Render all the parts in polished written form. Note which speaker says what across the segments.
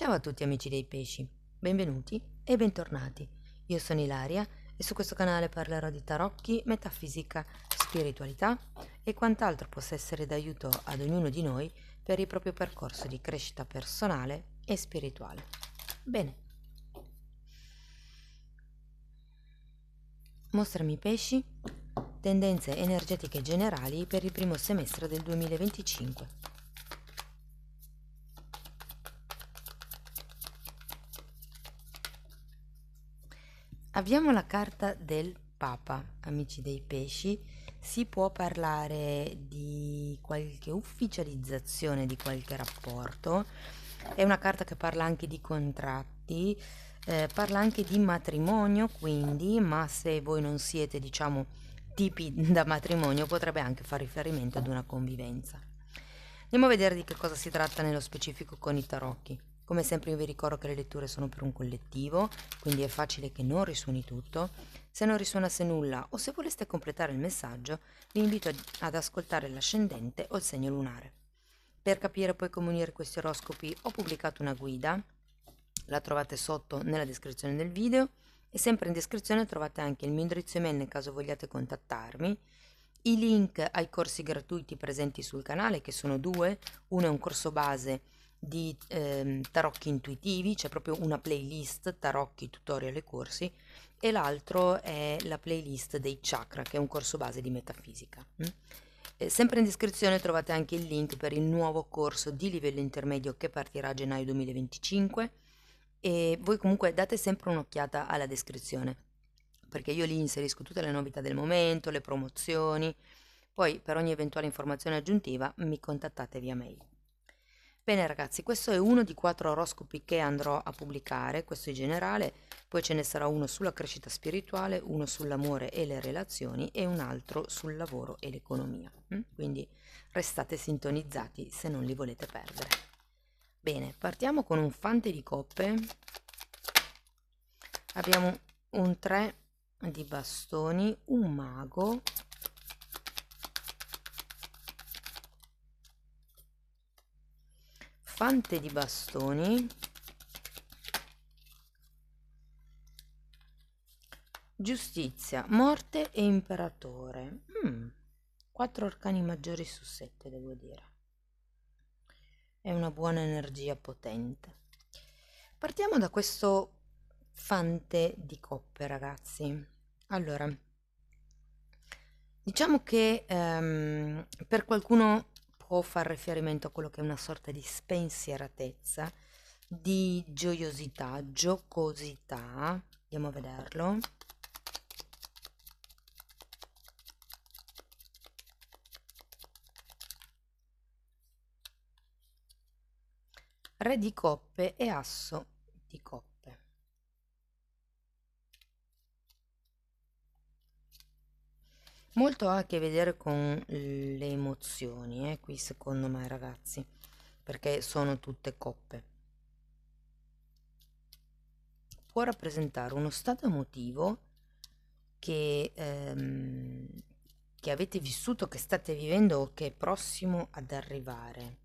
Speaker 1: Ciao a tutti amici dei pesci, benvenuti e bentornati. Io sono Ilaria e su questo canale parlerò di tarocchi, metafisica, spiritualità e quant'altro possa essere d'aiuto ad ognuno di noi per il proprio percorso di crescita personale e spirituale. Bene, mostrami pesci, tendenze energetiche generali per il primo semestre del 2025. Abbiamo la carta del Papa, amici dei pesci. Si può parlare di qualche ufficializzazione di qualche rapporto. È una carta che parla anche di contratti, parla anche di matrimonio, quindi, ma se voi non siete, diciamo, tipi da matrimonio, potrebbe anche fare riferimento ad una convivenza. Andiamo a vedere di che cosa si tratta nello specifico con i tarocchi. Come sempre io vi ricordo che le letture sono per un collettivo, quindi è facile che non risuoni tutto. Se non risuonasse nulla o se voleste completare il messaggio, vi invito ad ascoltare l'ascendente o il segno lunare. Per capire poi come unire questi oroscopi ho pubblicato una guida, la trovate sotto nella descrizione del video e sempre in descrizione trovate anche il mio indirizzo email nel caso vogliate contattarmi, i link ai corsi gratuiti presenti sul canale, che sono due. Uno è un corso base di tarocchi intuitivi, c'è proprio una playlist tarocchi, tutorial e corsi, e l'altro è la playlist dei chakra, che è un corso base di metafisica. Sempre in descrizione trovate anche il link per il nuovo corso di livello intermedio che partirà a gennaio 2025 e voi comunque date sempre un'occhiata alla descrizione, perché io lì inserisco tutte le novità del momento, le promozioni. Poi per ogni eventuale informazione aggiuntiva mi contattate via mail. Bene ragazzi, questo è uno di 4 oroscopi che andrò a pubblicare, questo in generale, poi ce ne sarà uno sulla crescita spirituale, uno sull'amore e le relazioni e un altro sul lavoro e l'economia. Quindi restate sintonizzati se non li volete perdere. Bene, partiamo con un fante di coppe. Abbiamo un 3 di bastoni, un mago, fante di bastoni, giustizia, morte e imperatore. 4 arcani maggiori su 7, devo dire. È una buona energia potente. Partiamo da questo fante di coppe, ragazzi. Allora, diciamo che per qualcuno può far riferimento a quello che è una sorta di spensieratezza, di gioiosità, giocosità. Andiamo a vederlo. Re di coppe e asso di coppe. Molto ha a che vedere con le emozioni, qui secondo me ragazzi, perché sono tutte coppe. Può rappresentare uno stato emotivo che avete vissuto, che state vivendo o che è prossimo ad arrivare.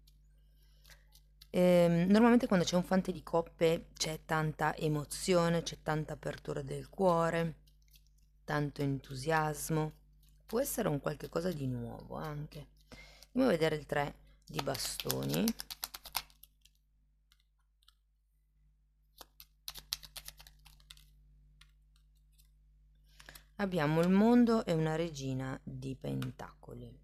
Speaker 1: Normalmente quando c'è un fante di coppe c'è tanta emozione, c'è tanta apertura del cuore, tanto entusiasmo. Può essere un qualche cosa di nuovo anche. Andiamo a vedere il 3 di bastoni. Abbiamo il mondo e una regina di pentacoli.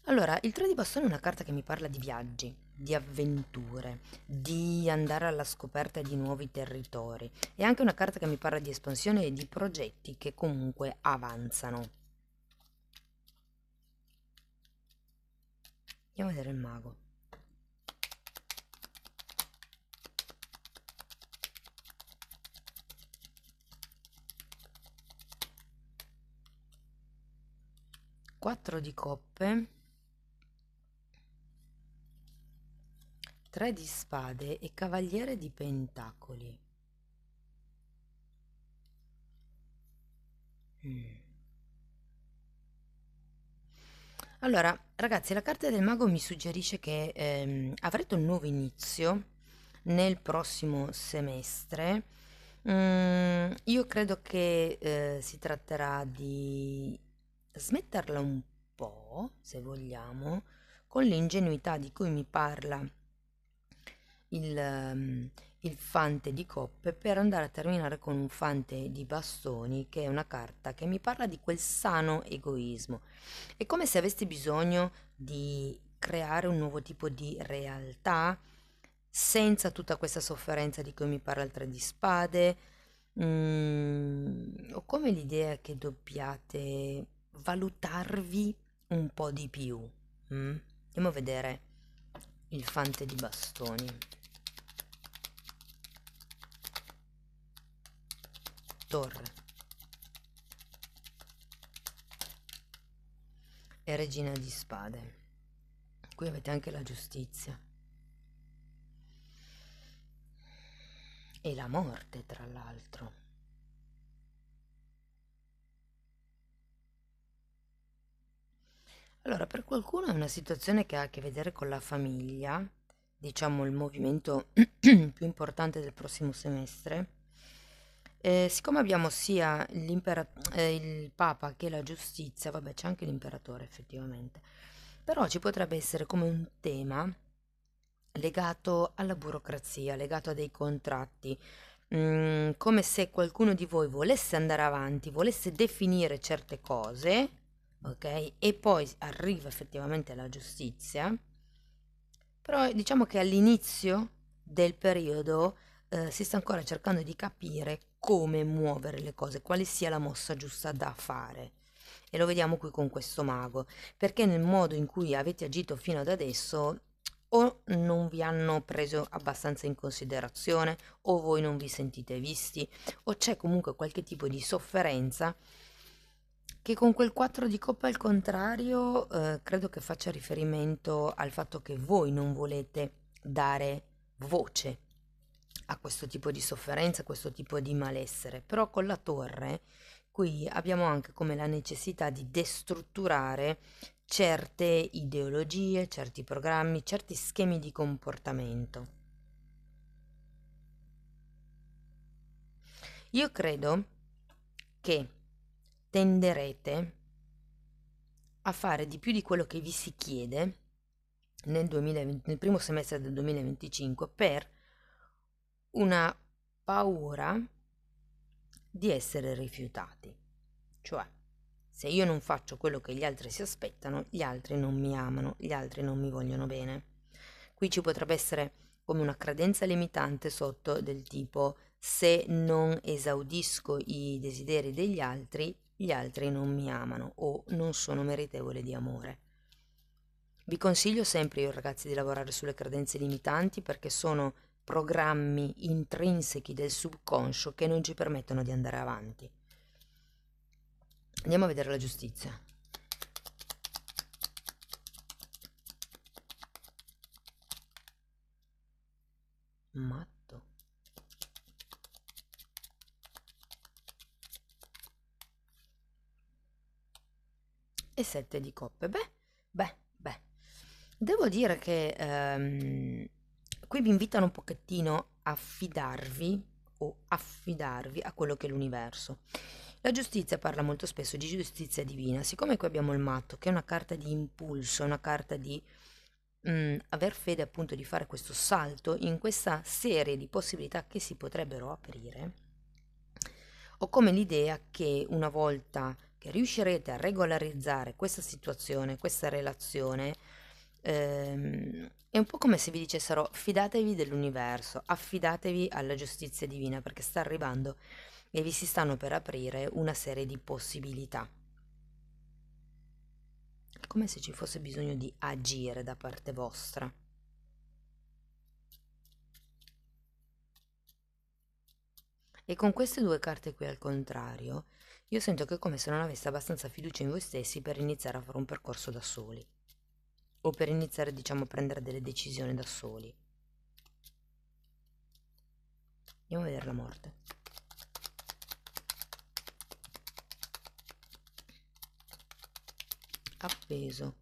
Speaker 1: Allora, il 3 di bastoni è una carta che mi parla di viaggi, di avventure, di andare alla scoperta di nuovi territori. È anche una carta che mi parla di espansione e di progetti che comunque avanzano. Andiamo a vedere il mago. Quattro di coppe, 3 di spade e cavaliere di pentacoli. Allora, ragazzi, la carta del mago mi suggerisce che avrete un nuovo inizio nel prossimo semestre. Io credo che si tratterà di smetterla un po', se vogliamo, con l'ingenuità di cui mi parla il, il fante di coppe per andare a terminare con un fante di bastoni, che è una carta che mi parla di quel sano egoismo. È come se avessi bisogno di creare un nuovo tipo di realtà senza tutta questa sofferenza di cui mi parla il tre di spade. Ho come l'idea che dobbiate valutarvi un po' di più. Andiamo a vedere il fante di bastoni. Torre e regina di spade. Qui avete anche la giustizia e la morte, tra l'altro. Allora, per qualcuno è una situazione che ha a che vedere con la famiglia, diciamo il movimento più importante del prossimo semestre. Siccome abbiamo sia il Papa che la giustizia, vabbè, c'è anche l'imperatore effettivamente, però ci potrebbe essere come un tema legato alla burocrazia, legato a dei contratti, come se qualcuno di voi volesse andare avanti, volesse definire certe cose, ok? E poi arriva effettivamente la giustizia, però diciamo che all'inizio del periodo si sta ancora cercando di capire come muovere le cose, quale sia la mossa giusta da fare. E lo vediamo qui con questo mago, perché nel modo in cui avete agito fino ad adesso o non vi hanno preso abbastanza in considerazione, o voi non vi sentite visti, o c'è comunque qualche tipo di sofferenza che con quel 4 di coppa al contrario credo che faccia riferimento al fatto che voi non volete dare voce a questo tipo di sofferenza, a questo tipo di malessere. Però con la torre qui abbiamo anche come la necessità di destrutturare certe ideologie, certi programmi, certi schemi di comportamento. Io credo che tenderete a fare di più di quello che vi si chiede nel primo semestre del 2025 per una paura di essere rifiutati. Cioè, se io non faccio quello che gli altri si aspettano, gli altri non mi amano, gli altri non mi vogliono bene. Qui ci potrebbe essere come una credenza limitante sotto del tipo: se non esaudisco i desideri degli altri, gli altri non mi amano o non sono meritevole di amore. Vi consiglio sempre io, ragazzi, di lavorare sulle credenze limitanti, perché sono programmi intrinsechi del subconscio che non ci permettono di andare avanti. Andiamo a vedere la giustizia. Matto. E 7 di coppe. Beh. Devo dire che qui vi invitano un pochettino a fidarvi o affidarvi a quello che è l'universo. La giustizia parla molto spesso di giustizia divina, siccome qui abbiamo il matto, che è una carta di impulso, una carta di aver fede appunto di fare questo salto in questa serie di possibilità che si potrebbero aprire. Ho come l'idea che una volta che riuscirete a regolarizzare questa situazione, questa relazione, è un po' come se vi dicessero: fidatevi dell'universo, affidatevi alla giustizia divina, perché sta arrivando e vi si stanno per aprire una serie di possibilità. È come se ci fosse bisogno di agire da parte vostra. E con queste due carte qui al contrario, io sento che è come se non aveste abbastanza fiducia in voi stessi per iniziare a fare un percorso da soli. O per iniziare, diciamo, a prendere delle decisioni da soli. Andiamo a vedere la morte. Appeso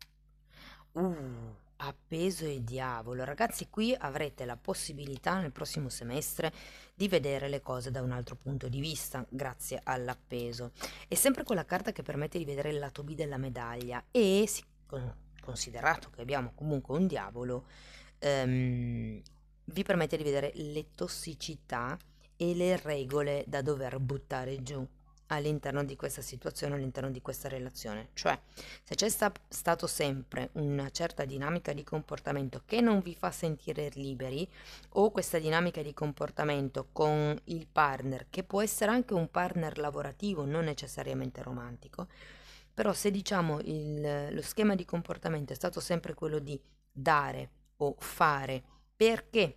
Speaker 1: Appeso e diavolo. Ragazzi, qui avrete la possibilità nel prossimo semestre di vedere le cose da un altro punto di vista, grazie all'appeso. È sempre quella carta che permette di vedere il lato B della medaglia e, considerato che abbiamo comunque un diavolo, vi permette di vedere le tossicità e le regole da dover buttare giù all'interno di questa situazione, all'interno di questa relazione. Cioè, se c'è stato sempre una certa dinamica di comportamento che non vi fa sentire liberi, o questa dinamica di comportamento con il partner, che può essere anche un partner lavorativo, non necessariamente romantico, però se diciamo lo schema di comportamento è stato sempre quello di dare o fare perché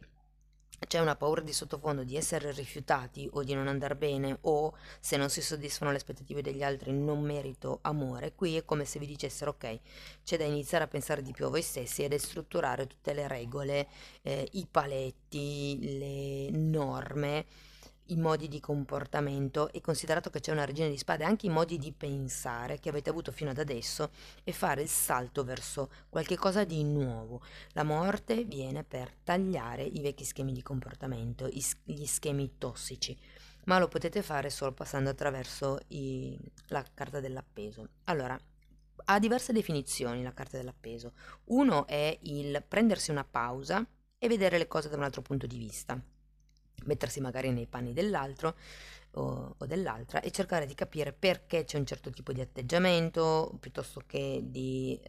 Speaker 1: c'è una paura di sottofondo di essere rifiutati o di non andar bene, o se non si soddisfano le aspettative degli altri non merito amore, qui è come se vi dicessero ok, c'è da iniziare a pensare di più a voi stessi ed a strutturare tutte le regole, i paletti, le norme, i modi di comportamento, e considerato che c'è una regina di spade anche i modi di pensare che avete avuto fino ad adesso, e fare il salto verso qualche cosa di nuovo. La morte viene per tagliare i vecchi schemi di comportamento, gli schemi tossici, ma lo potete fare solo passando attraverso la carta dell'appeso. Allora, ha diverse definizioni la carta dell'appeso. Uno è il prendersi una pausa e vedere le cose da un altro punto di vista, mettersi magari nei panni dell'altro o dell'altra e cercare di capire perché c'è un certo tipo di atteggiamento piuttosto che di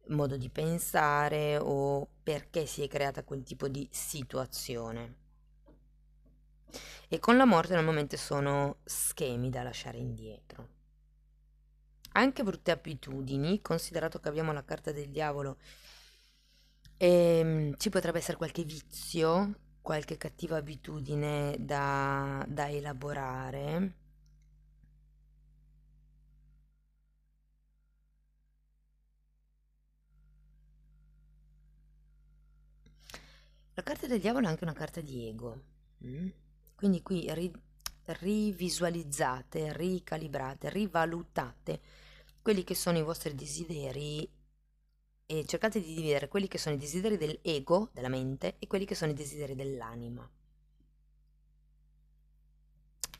Speaker 1: modo di pensare, o perché si è creata quel tipo di situazione. E con la morte normalmente sono schemi da lasciare indietro. Anche brutte abitudini, considerato che abbiamo la carta del diavolo, ci potrebbe essere qualche vizio, qualche cattiva abitudine da elaborare. La carta del diavolo è anche una carta di ego. mm? Quindi qui rivisualizzate, ricalibrate, rivalutate quelli che sono i vostri desideri e cercate di dividere quelli che sono i desideri dell'ego, della mente, e quelli che sono i desideri dell'anima.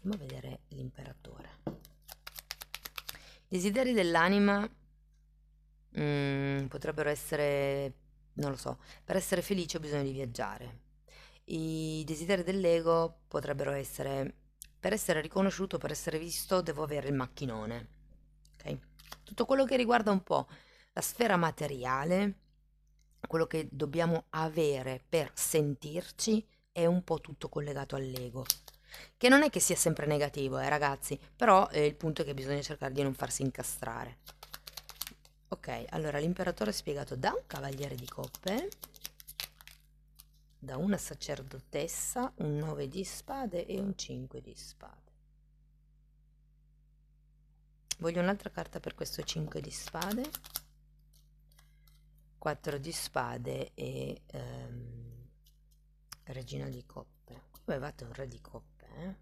Speaker 1: Andiamo a vedere l'imperatore. I desideri dell'anima potrebbero essere, non lo so, per essere felice ho bisogno di viaggiare. I desideri dell'ego potrebbero essere, per essere riconosciuto, per essere visto, devo avere il macchinone. Ok? Tutto quello che riguarda un po' la sfera materiale, quello che dobbiamo avere per sentirci, è un po' tutto collegato all'ego. Che non è che sia sempre negativo, ragazzi, però il punto è che bisogna cercare di non farsi incastrare. Ok, allora l'imperatore è spiegato da un cavaliere di coppe, da una sacerdotessa, un 9 di spade e un 5 di spade. Voglio un'altra carta per questo 5 di spade, 4 di spade e regina di coppe. Qui avevate un re di coppe,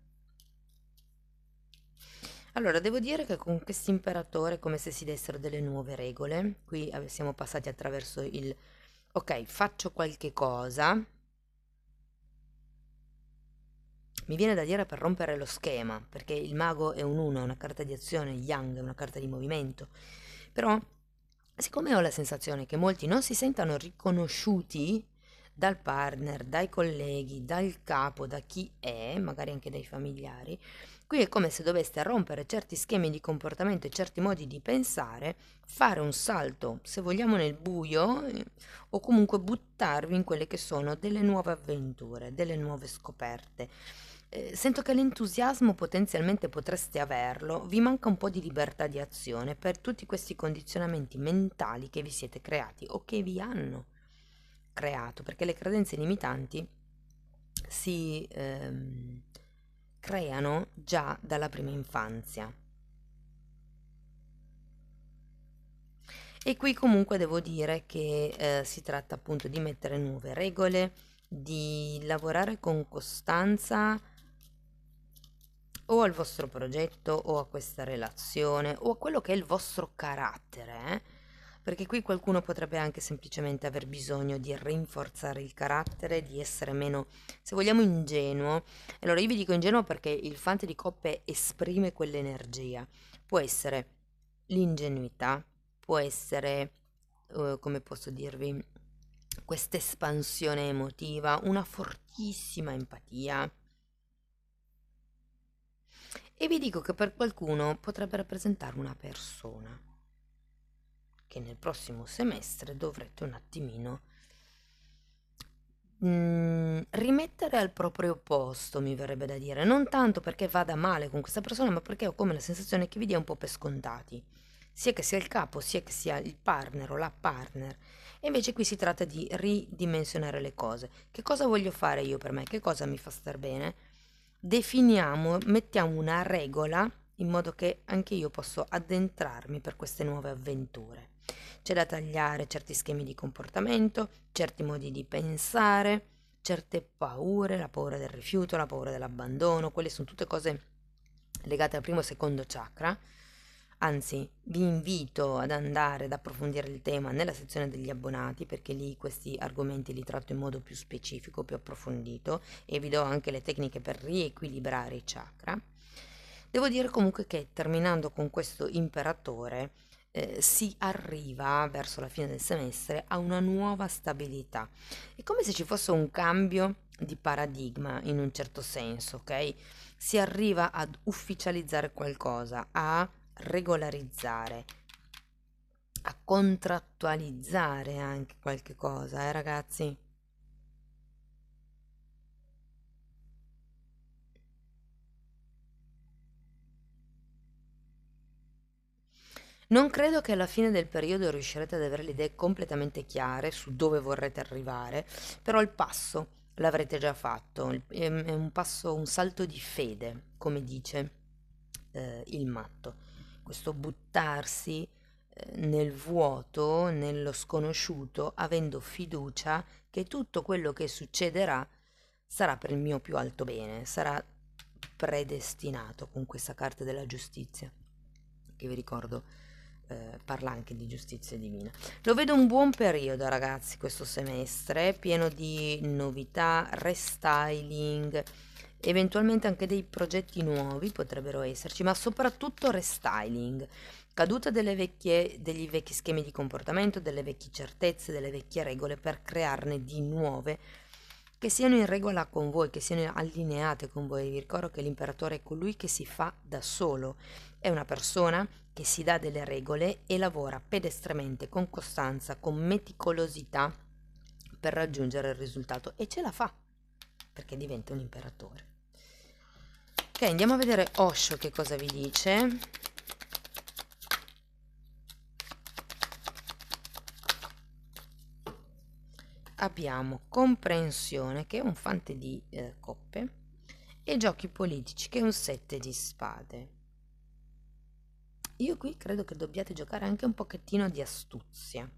Speaker 1: Allora, devo dire che con questo imperatore è come se si dessero delle nuove regole. Qui siamo passati attraverso il ok, faccio qualche cosa. Mi viene da dire per rompere lo schema, perché il mago è un 1, è una carta di azione, Yang è una carta di movimento. Però, siccome ho la sensazione che molti non si sentano riconosciuti dal partner, dai colleghi, dal capo, da chi è, magari anche dai familiari, qui è come se doveste rompere certi schemi di comportamento e certi modi di pensare, fare un salto, se vogliamo, nel buio, o comunque buttarvi in quelle che sono delle nuove avventure, delle nuove scoperte. Sento che l'entusiasmo potenzialmente potreste averlo, vi manca un po' di libertà di azione per tutti questi condizionamenti mentali che vi siete creati o che vi hanno creato, perché le credenze limitanti si creano già dalla prima infanzia. E qui comunque devo dire che si tratta appunto di mettere nuove regole, di lavorare con costanza o al vostro progetto o a questa relazione o a quello che è il vostro carattere, perché qui qualcuno potrebbe anche semplicemente aver bisogno di rinforzare il carattere, di essere meno, se vogliamo, ingenuo. Allora io vi dico ingenuo perché il fante di coppe esprime quell'energia. Può essere l'ingenuità, può essere, come posso dirvi, questa espansione emotiva, una fortissima empatia. E vi dico che per qualcuno potrebbe rappresentare una persona che nel prossimo semestre dovrete un attimino rimettere al proprio posto, mi verrebbe da dire. Non tanto perché vada male con questa persona, ma perché ho come la sensazione che vi dia un po' per scontati. Sia che sia il capo, sia che sia il partner o la partner. E invece qui si tratta di ridimensionare le cose. Che cosa voglio fare io per me? Che cosa mi fa star bene? Definiamo, mettiamo una regola in modo che anche io posso addentrarmi per queste nuove avventure. C'è da tagliare certi schemi di comportamento, certi modi di pensare, certe paure, la paura del rifiuto, la paura dell'abbandono, quelle sono tutte cose legate al primo e secondo chakra. Anzi, vi invito ad andare ad approfondire il tema nella sezione degli abbonati, perché lì questi argomenti li tratto in modo più specifico, più approfondito, e vi do anche le tecniche per riequilibrare i chakra. Devo dire comunque che terminando con questo imperatore si arriva verso la fine del semestre a una nuova stabilità. È come se ci fosse un cambio di paradigma in un certo senso, ok? Si arriva ad ufficializzare qualcosa, a regolarizzare, a contrattualizzare anche qualche cosa, ragazzi? Non credo che alla fine del periodo riuscirete ad avere le idee completamente chiare su dove vorrete arrivare, però il passo l'avrete già fatto, è un passo, un salto di fede, come dice il matto. Questo buttarsi nel vuoto, nello sconosciuto, avendo fiducia che tutto quello che succederà sarà per il mio più alto bene, sarà predestinato con questa carta della giustizia, che vi ricordo parla anche di giustizia divina. Lo vedo un buon periodo, ragazzi, questo semestre, pieno di novità, restyling, eventualmente anche dei progetti nuovi potrebbero esserci, ma soprattutto restyling. Caduta degli vecchi schemi di comportamento, delle vecchie certezze, delle vecchie regole per crearne di nuove che siano in regola con voi, che siano allineate con voi. Vi ricordo che l'imperatore è colui che si fa da solo, è una persona che si dà delle regole e lavora pedestremente, con costanza, con meticolosità per raggiungere il risultato e ce la fa perché diventa un imperatore. Ok, andiamo a vedere Osho che cosa vi dice. Abbiamo comprensione, che è un fante di coppe, e giochi politici, che è un sette di spade. Io qui credo che dobbiate giocare anche un pochettino di astuzia.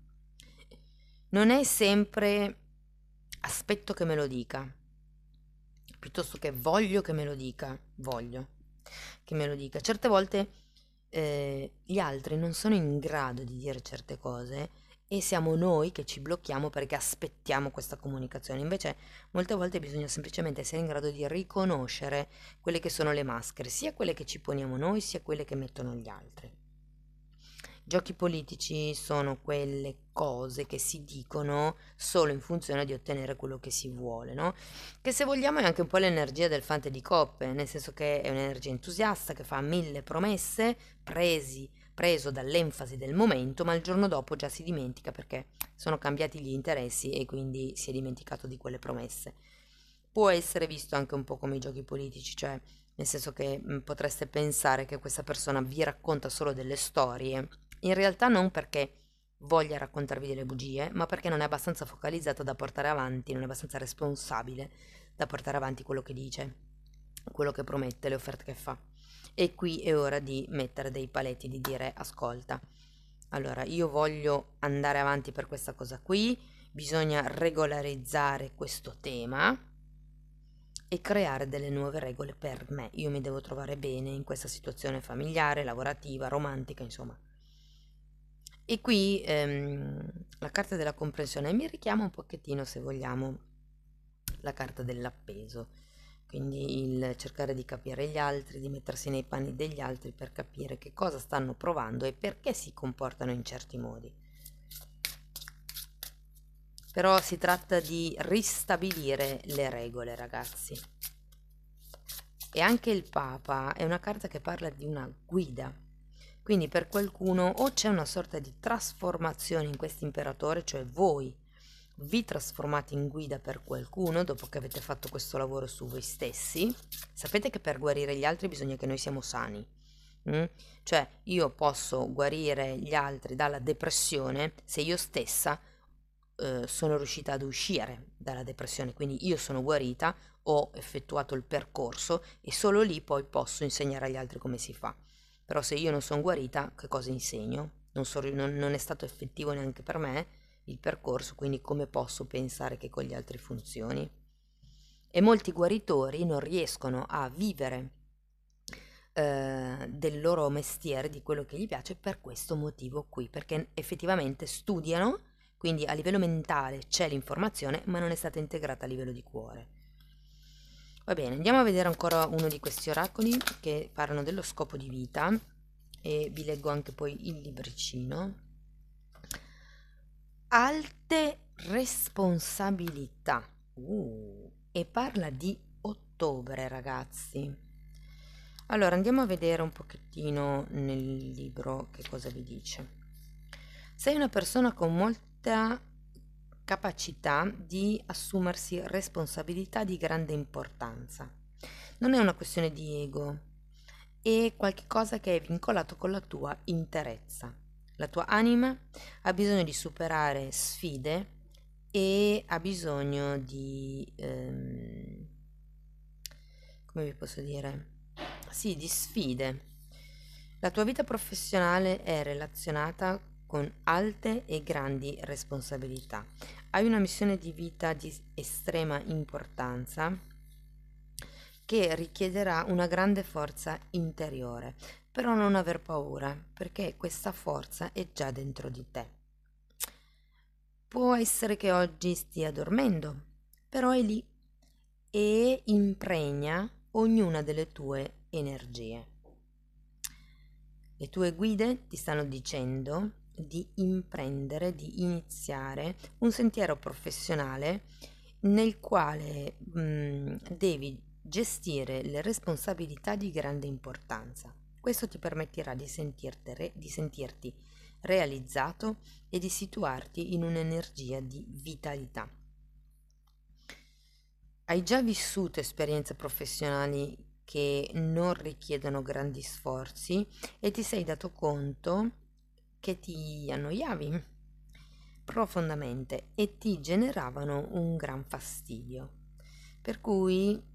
Speaker 1: Non è sempre aspetto che me lo dica, piuttosto che voglio che me lo dica, voglio che me lo dica. Certe volte gli altri non sono in grado di dire certe cose e siamo noi che ci blocchiamo perché aspettiamo questa comunicazione. Invece molte volte bisogna semplicemente essere in grado di riconoscere quelle che sono le maschere, sia quelle che ci poniamo noi, sia quelle che mettono gli altri. Giochi politici sono quelle cose che si dicono solo in funzione di ottenere quello che si vuole, no? Che se vogliamo è anche un po' l'energia del fante di coppe, nel senso che è un'energia entusiasta che fa mille promesse, preso dall'enfasi del momento, ma il giorno dopo già si dimentica perché sono cambiati gli interessi e quindi si è dimenticato di quelle promesse. Può essere visto anche un po' come i giochi politici, cioè nel senso che potreste pensare che questa persona vi racconta solo delle storie, in realtà non perché voglia raccontarvi delle bugie, ma perché non è abbastanza focalizzata da portare avanti, non è abbastanza responsabile da portare avanti quello che dice, quello che promette, le offerte che fa. E qui è ora di mettere dei paletti, di dire ascolta, allora io voglio andare avanti per questa cosa qui, bisogna regolarizzare questo tema e creare delle nuove regole per me. Io mi devo trovare bene in questa situazione familiare, lavorativa, romantica, insomma. E qui la carta della comprensione mi richiama un pochettino, se vogliamo, la carta dell'appeso, quindi il cercare di capire gli altri, di mettersi nei panni degli altri per capire che cosa stanno provando e perché si comportano in certi modi. Però si tratta di ristabilire le regole, ragazzi. E anche il Papa è una carta che parla di una guida. Quindi per qualcuno o c'è una sorta di trasformazione in questo imperatore, cioè voi vi trasformate in guida per qualcuno dopo che avete fatto questo lavoro su voi stessi. Sapete che per guarire gli altri bisogna che noi siamo sani. Cioè io posso guarire gli altri dalla depressione se io stessa sono riuscita ad uscire dalla depressione, quindi io sono guarita, ho effettuato il percorso e solo lì poi posso insegnare agli altri come si fa. Però se io non sono guarita, che cosa insegno? Non è stato effettivo neanche per me il percorso, quindi come posso pensare che con gli altri funzioni? E molti guaritori non riescono a vivere del loro mestiere, di quello che gli piace, per questo motivo qui, perché effettivamente studiano, quindi a livello mentale c'è l'informazione, ma non è stata integrata a livello di cuore. Va bene, andiamo a vedere ancora uno di questi oracoli che parlano dello scopo di vita e vi leggo anche poi il libricino. Alte responsabilità. E parla di ottobre, ragazzi. Allora, andiamo a vedere un pochettino nel libro che cosa vi dice. Sei una persona con molta capacità di assumersi responsabilità di grande importanza. Non è una questione di ego, è qualcosa che è vincolato con la tua interezza. La tua anima ha bisogno di superare sfide e ha bisogno di, come vi posso dire? Sì, di sfide. La tua vita professionale è relazionata con alte e grandi responsabilità. Hai una missione di vita di estrema importanza che richiederà una grande forza interiore, però non aver paura, perché questa forza è già dentro di te. Può essere che oggi stia dormendo, però è lì e impregna ognuna delle tue energie. Le tue guide ti stanno dicendo di imprendere, di iniziare un sentiero professionale nel quale devi gestire le responsabilità di grande importanza. Questo ti permetterà di sentirti realizzato e di situarti in un'energia di vitalità. Hai già vissuto esperienze professionali che non richiedono grandi sforzi e ti sei dato conto che ti annoiavi profondamente e ti generavano un gran fastidio. Per cui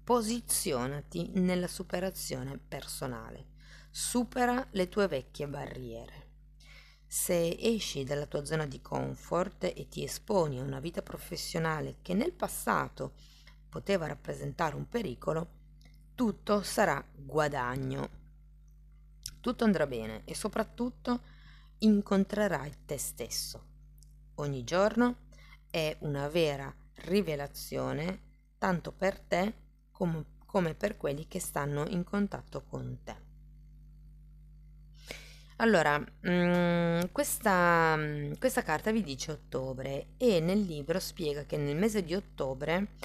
Speaker 1: posizionati nella superazione personale, supera le tue vecchie barriere. Se esci dalla tua zona di comfort e ti esponi a una vita professionale che nel passato poteva rappresentare un pericolo, tutto sarà guadagno. Tutto andrà bene e soprattutto incontrerai te stesso. Ogni giorno è una vera rivelazione tanto per te come per quelli che stanno in contatto con te. Allora, questa carta vi dice ottobre e nel libro spiega che nel mese di ottobre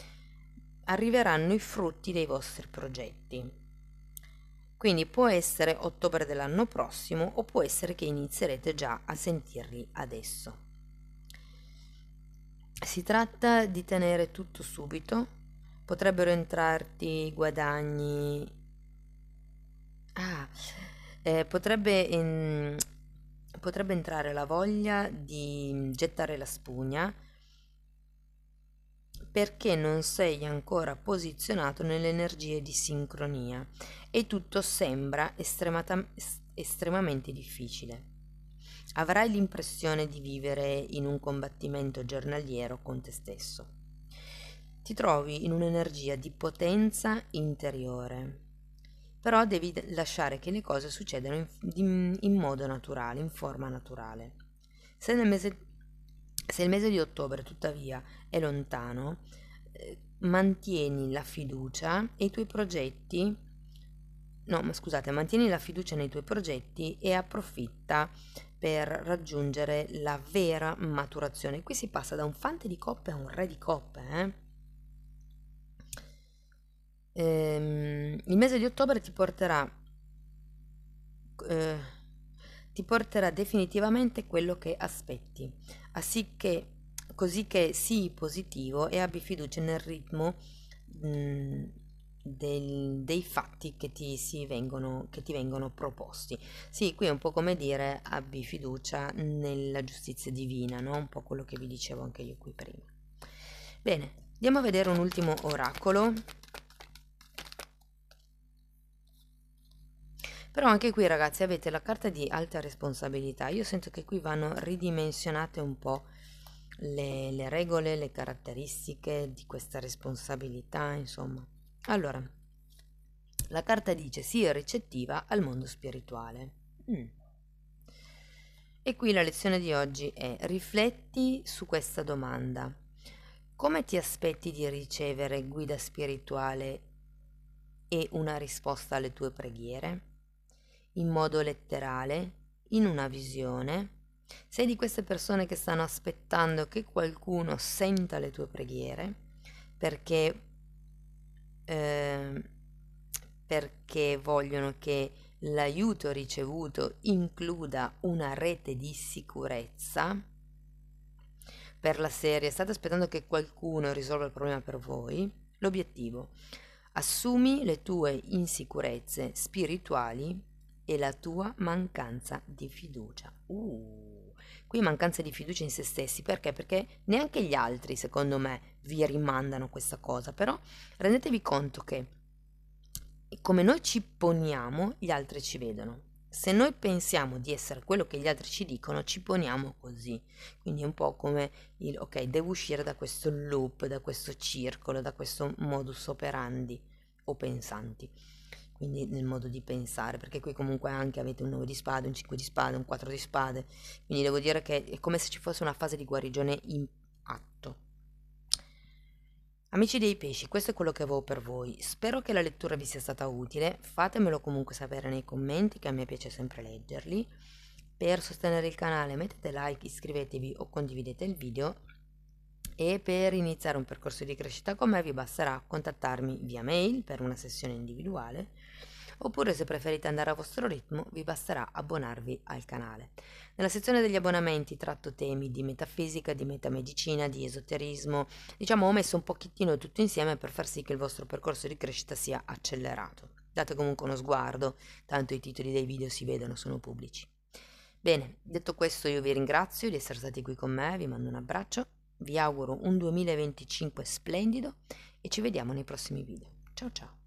Speaker 1: arriveranno i frutti dei vostri progetti. Quindi può essere ottobre dell'anno prossimo o può essere che inizierete già a sentirli adesso. Si tratta di tenere tutto subito, potrebbero entrarti guadagni. Potrebbe entrare la voglia di gettare la spugna perché non sei ancora posizionato nelle energie di sincronia e tutto sembra estremamente difficile. Avrai l'impressione di vivere in un combattimento giornaliero con te stesso. Ti trovi in un'energia di potenza interiore però devi lasciare che le cose succedano in modo naturale, in forma naturale. Se se il mese di ottobre, tuttavia, è lontano, mantieni la fiducia e i tuoi progetti, no, ma scusate, mantieni la fiducia nei tuoi progetti e approfitta per raggiungere la vera maturazione. Qui si passa da un fante di coppe a un re di coppe, eh? Il mese di ottobre eh, ti porterà definitivamente quello che aspetti, così che sii positivo e abbi fiducia nel ritmo mm, dei fatti che ti vengono proposti. Sì, qui è un po' come dire abbi fiducia nella giustizia divina, no? Un po' quello che vi dicevo anche io qui prima. Bene, andiamo a vedere un ultimo oracolo. Però anche qui ragazzi avete la carta di alta responsabilità. Io sento che qui vanno ridimensionate un po' le regole, le caratteristiche di questa responsabilità, insomma. Allora, la carta dice sii ricettiva al mondo spirituale. E qui la lezione di oggi è: rifletti su questa domanda. Come ti aspetti di ricevere guida spirituale e una risposta alle tue preghiere? In modo letterale, in una visione? Sei di queste persone che stanno aspettando che qualcuno senta le tue preghiere perché, eh, perché vogliono che l'aiuto ricevuto includa una rete di sicurezza? Per la serie, state aspettando che qualcuno risolva il problema per voi? L'obiettivo: assumi le tue insicurezze spirituali e la tua mancanza di fiducia. Qui mancanza di fiducia in se stessi, perché? Perché neanche gli altri, secondo me, vi rimandano questa cosa, però rendetevi conto che come noi ci poniamo, gli altri ci vedono. Se noi pensiamo di essere quello che gli altri ci dicono, ci poniamo così. Quindi è un po' come il ok, devo uscire da questo loop, da questo circolo, da questo modus operandi o pensanti. Quindi nel modo di pensare, perché qui comunque anche avete un 9 di spade, un 5 di spade, un 4 di spade. Quindi devo dire che è come se ci fosse una fase di guarigione in atto. Amici dei pesci, questo è quello che avevo per voi. Spero che la lettura vi sia stata utile. Fatemelo comunque sapere nei commenti, che a me piace sempre leggerli. Per sostenere il canale mettete like, iscrivetevi o condividete il video. E per iniziare un percorso di crescita con me vi basterà contattarmi via mail per una sessione individuale, oppure se preferite andare a vostro ritmo vi basterà abbonarvi al canale. Nella sezione degli abbonamenti tratto temi di metafisica, di metamedicina, di esoterismo, diciamo ho messo un pochettino tutto insieme per far sì che il vostro percorso di crescita sia accelerato. Date comunque uno sguardo, tanto i titoli dei video si vedono, sono pubblici. Bene, detto questo io vi ringrazio di essere stati qui con me, vi mando un abbraccio, vi auguro un 2025 splendido e ci vediamo nei prossimi video. Ciao ciao!